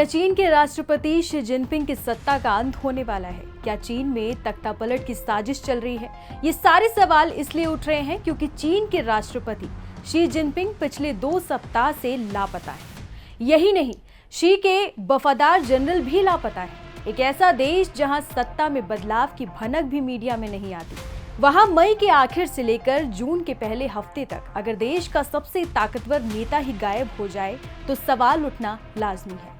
क्या चीन के राष्ट्रपति शी जिनपिंग की सत्ता का अंत होने वाला है? क्या चीन में तख्तापलट की साजिश चल रही है? ये सारे सवाल इसलिए उठ रहे हैं क्योंकि चीन के राष्ट्रपति शी जिनपिंग पिछले 2 सप्ताह से लापता है। यही नहीं, शी के वफादार जनरल भी लापता है। एक ऐसा देश जहां सत्ता में बदलाव की भनक भी मीडिया में नहीं आती, वहां मई के आखिर से लेकर जून के पहले हफ्ते तक अगर देश का सबसे ताकतवर नेता ही गायब हो जाए तो सवाल उठना लाजमी है।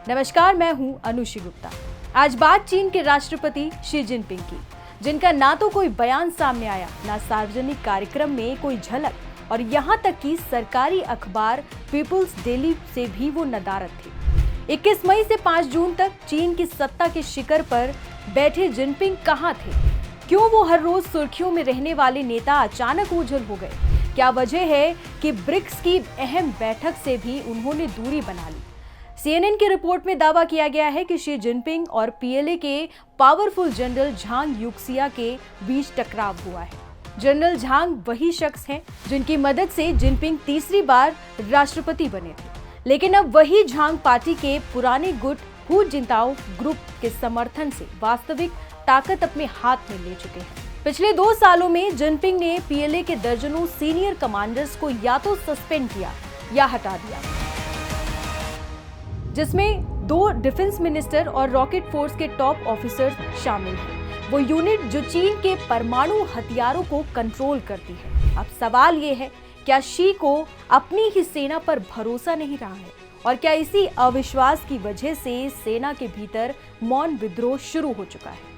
नमस्कार, मैं हूं अनुषी गुप्ता। आज बात चीन के राष्ट्रपति शी जिनपिंग की, जिनका ना तो कोई बयान सामने आया, ना सार्वजनिक कार्यक्रम में कोई झलक, और यहाँ तक कि सरकारी अखबार पीपुल्स डेली से भी वो नदारद थे। 21 मई से 5 जून तक चीन की सत्ता के शिखर पर बैठे जिनपिंग कहाँ थे? क्यों वो हर रोज सुर्खियों में रहने वाले नेता अचानक ओझल हो गए? क्या वजह है कि ब्रिक्स की अहम बैठक से भी उन्होंने दूरी बना ली? CNN की रिपोर्ट में दावा किया गया है कि शी जिनपिंग और PLA के पावरफुल जनरल झांग यूक्सिया के बीच टकराव हुआ है। जनरल झांग वही शख्स हैं जिनकी मदद से जिनपिंग तीसरी बार राष्ट्रपति बने थे, लेकिन अब वही झांग पार्टी के पुराने गुट हू जिनताओ ग्रुप के समर्थन से वास्तविक ताकत अपने हाथ में ले चुके हैं। पिछले 2 सालों में जिनपिंग ने PLA के दर्जनों सीनियर कमांडर्स को या तो सस्पेंड किया या हटा दिया, जिसमें 2 डिफेंस मिनिस्टर और रॉकेट फोर्स के टॉप ऑफिसर्स शामिल हैं। वो यूनिट जो चीन के परमाणु हथियारों को कंट्रोल करती है। अब सवाल ये है, क्या शी को अपनी ही सेना पर भरोसा नहीं रहा है? और क्या इसी अविश्वास की वजह से सेना के भीतर मौन विद्रोह शुरू हो चुका है?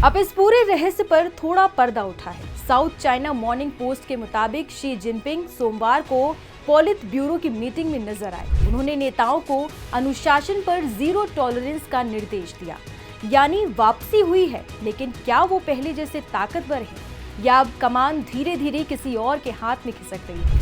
अब इस पूरे रहस्य पर थोड़ा पर्दा उठा है। साउथ चाइना मॉर्निंग पोस्ट के मुताबिक शी जिनपिंग सोमवार को पॉलिट ब्यूरो की मीटिंग में नजर आए। उन्होंने नेताओं को अनुशासन पर 0 टॉलरेंस का निर्देश दिया, यानी वापसी हुई है, लेकिन क्या वो पहले जैसे ताकतवर है या अब कमान धीरे धीरे किसी और के हाथ में खिसक रही है?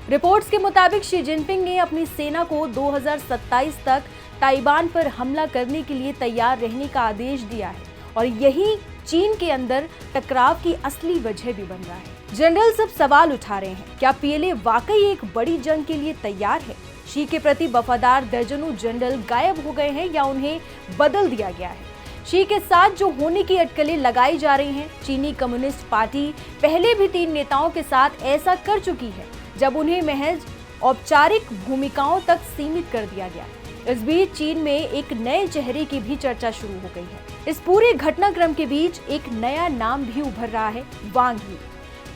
रिपोर्ट्स के मुताबिक शी जिनपिंग ने अपनी सेना को 2027 तक ताइवान पर हमला करने के लिए तैयार रहने का आदेश दिया है, और यही चीन के अंदर टकराव की असली वजह भी बन रहा है। जनरल सब सवाल उठा रहे हैं, क्या PLA वाकई एक बड़ी जंग के लिए तैयार है? शी के प्रति वफादार दर्जनों जनरल गायब हो गए हैं या उन्हें बदल दिया गया है? शी के साथ जो होने की अटकलें लगाई जा रही हैं, चीनी कम्युनिस्ट पार्टी पहले भी 3 नेताओं के साथ ऐसा कर चुकी है, जब उन्हें महज औपचारिक भूमिकाओं तक सीमित कर दिया गया। इस बीच चीन में एक नए चेहरे की भी चर्चा शुरू हो गई है। इस पूरे घटनाक्रम के बीच एक नया नाम भी उभर रहा है, वांग यी।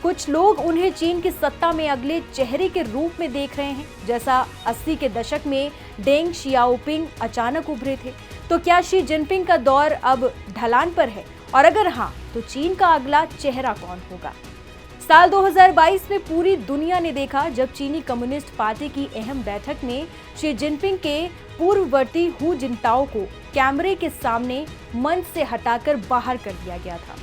कुछ लोग उन्हें चीन की सत्ता में अगले चेहरे के रूप में देख रहे हैं, जैसा 80 के दशक में डेंग शियाओपिंग अचानक उभरे थे। तो क्या शी जिनपिंग का दौर अब ढलान पर है? और अगर हाँ, तो चीन का अगला चेहरा कौन होगा? साल 2022 में पूरी दुनिया ने देखा जब चीनी कम्युनिस्ट पार्टी की अहम बैठक में शी जिनपिंग के पूर्ववर्ती हू जिनताओ को कैमरे के सामने मंच से हटाकर बाहर कर दिया गया था।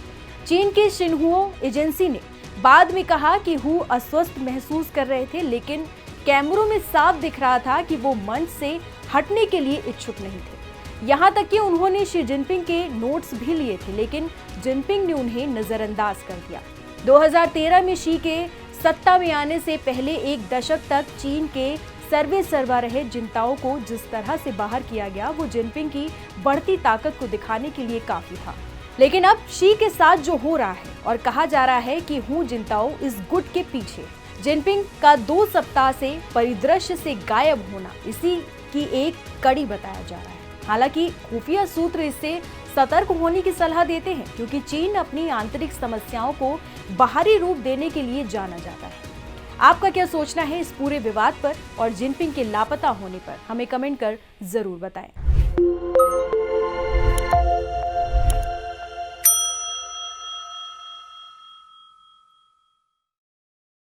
चीन की शिन्हुओ एजेंसी ने बाद में कहा कि हू अस्वस्थ महसूस कर रहे थे, लेकिन कैमरों में साफ दिख रहा था कि वो मंच से हटने के लिए इच्छुक नहीं थे। यहाँ तक कि उन्होंने शी जिनपिंग के नोट्स भी लिए थे, लेकिन जिनपिंग ने उन्हें नजरअंदाज कर दिया। 2013 में शी के सत्ता में आने से पहले 1 दशक तक चीन के सर्वा रहे जिनताओ को जिस तरह से बाहर किया गया, वो जिनपिंग की बढ़ती ताकत को दिखाने के लिए काफी था। लेकिन अब शी के साथ जो हो रहा है, और कहा जा रहा है कि हू जिनताओ इस गुट के पीछे, जिनपिंग का 2 सप्ताह से परिदृश्य से गायब होना इसी की एक कड़ी बताया जा रहा है। हालांकि खुफिया सूत्र इससे सतर्क होने की सलाह देते हैं, क्योंकि चीन अपनी आंतरिक समस्याओं को बाहरी रूप देने के लिए जाना जाता है। आपका क्या सोचना है इस पूरे विवाद पर और जिनपिंग के लापता होने पर? हमें कमेंट कर जरूर बताएं।